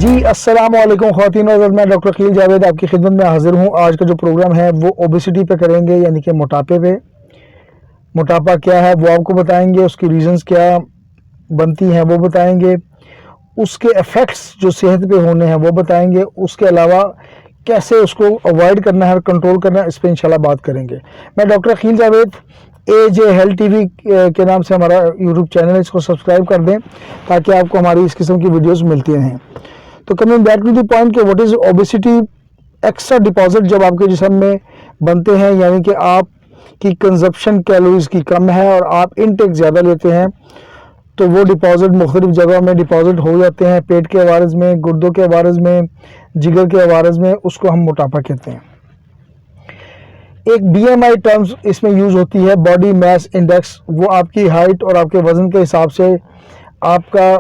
जी अस्सलाम वालेकुम ख़वातीन और मैं डॉक्टर अकील जावेद आपकी खिदमत में हाजिर हूँ। आज का जो प्रोग्राम है वो ओबेसिटी पे करेंगे, यानी कि मोटापे पे। मोटापा क्या है वो आपको बताएंगे, उसकी रीजंस क्या बनती हैं वो बताएंगे, उसके इफ़ेक्ट्स जो सेहत पे होने हैं वो बताएंगे, उसके अलावा कैसे उसको अवॉइड करना है और कंट्रोल करना है, इस पर इंशाल्लाह बात करेंगे। मैं doctor Akeel Javed, AJ health TV के नाम से हमारा यूट्यूब चैनल है, इसको सब्सक्राइब कर दें ताकि आपको हमारी इस किस्म की वीडियोस मिलती रहें। तो coming back to the point कि what is obesity. Extra deposit जब आपके जिस्म में बनते हैं, यानी कि आपकी कंजप्शन कैलोरीज की कम है और आप इनटेक ज़्यादा लेते हैं, तो वो डिपॉजिट मुख्तलिफ जगहों में डिपॉजिट हो जाते हैं, पेट के अवारज में, गुर्दों के अवारज में, जिगर के अवारज में, उसको हम मोटापा कहते हैं। एक BMI टर्म्स इसमें यूज़ होती है, बॉडी मास इंडेक्स। वो आपकी हाइट और आपके वज़न के हिसाब से आपका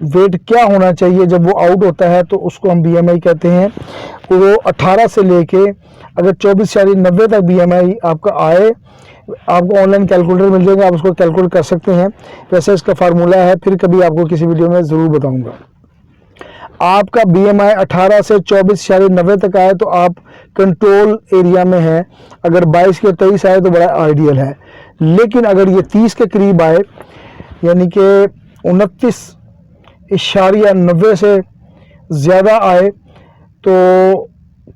वेट क्या होना चाहिए, जब वो आउट होता है तो उसको हम BMI कहते हैं। वो 18 से लेके अगर 24.90 तक BMI आपका आए, आपको ऑनलाइन कैलकुलेटर मिल जाएगा, आप उसको कैलकुलेट कर सकते हैं। वैसे इसका फार्मूला है, फिर कभी आपको किसी वीडियो में ज़रूर बताऊंगा। आपका BMI 18 से 24.90 तक आए तो आप कंट्रोल एरिया में हैं। अगर 22 के 23 आए तो बड़ा आइडियल है, लेकिन अगर ये 30 के करीब आए, यानी कि 29.90 से ज़्यादा आए, तो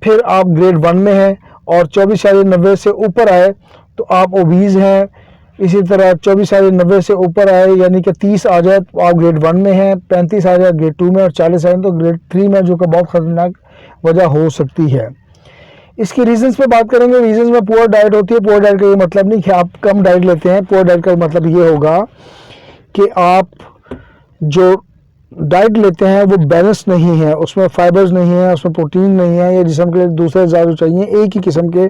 फिर आप ग्रेड 1 में हैं। और 24.90 से ऊपर आए तो आप ओबीज़ हैं। इसी तरह 24.90 से ऊपर आए, यानी कि 30 आ जाए तो आप ग्रेड 1 में हैं, 35 आ जाए ग्रेड 2 में, और 40 आए तो ग्रेड 3 में, जो कि बहुत ख़तरनाक वजह हो सकती है। इसकी रीजंस पे बात करेंगे। रीजंस में पुअर डाइट होती है। पुअर डाइट का ये मतलब नहीं कि आप कम डाइट लेते हैं। पुअर डाइट का मतलब ये होगा कि आप जो डाइट लेते हैं वो बैलेंस नहीं है, उसमें फाइबर्स नहीं है, उसमें प्रोटीन नहीं है, या जिस्म के लिए दूसरे ज़्यादा चाहिए, एक ही किस्म के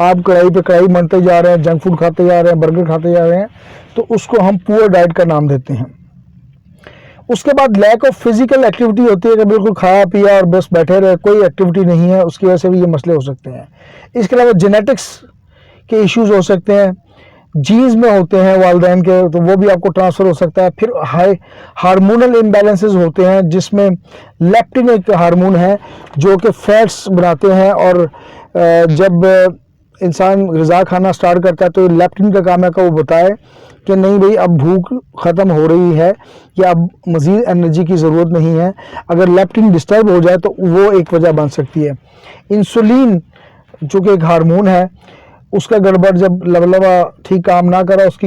आप कढ़ाई पे कढ़ाई बनते जा रहे हैं, जंक फूड खाते जा रहे हैं, बर्गर खाते जा रहे हैं, तो उसको हम पुअर डाइट का नाम देते हैं। उसके बाद लैक ऑफ फिजिकल एक्टिविटी होती है कि बिल्कुल खाया पिया और बस बैठे रहे, कोई एक्टिविटी नहीं है, उसकी वजह से भी ये मसले हो सकते हैं। इसके अलावा जेनेटिक्स के इश्यूज हो सकते हैं, जीन्स में होते हैं वालिदैन के, तो वो भी आपको ट्रांसफ़र हो सकता है। फिर हार्मोनल इम्बैलेंसेस होते हैं, जिसमें लेप्टिन एक हार्मोन है जो कि फैट्स बनाते हैं, और जब इंसान ग़िज़ा खाना स्टार्ट करता है तो लेप्टिन का काम है कि वो बताए कि नहीं भाई अब भूख ख़त्म हो रही है या अब मज़ीद एनर्जी की ज़रूरत नहीं है। अगर लेप्टिन डिस्टर्ब हो जाए तो वो एक वजह बन सकती है। इंसुलिन जो कि एक हार्मोन है, उसका गड़बड़ जब लबलबा ठीक काम ना करा, उसकी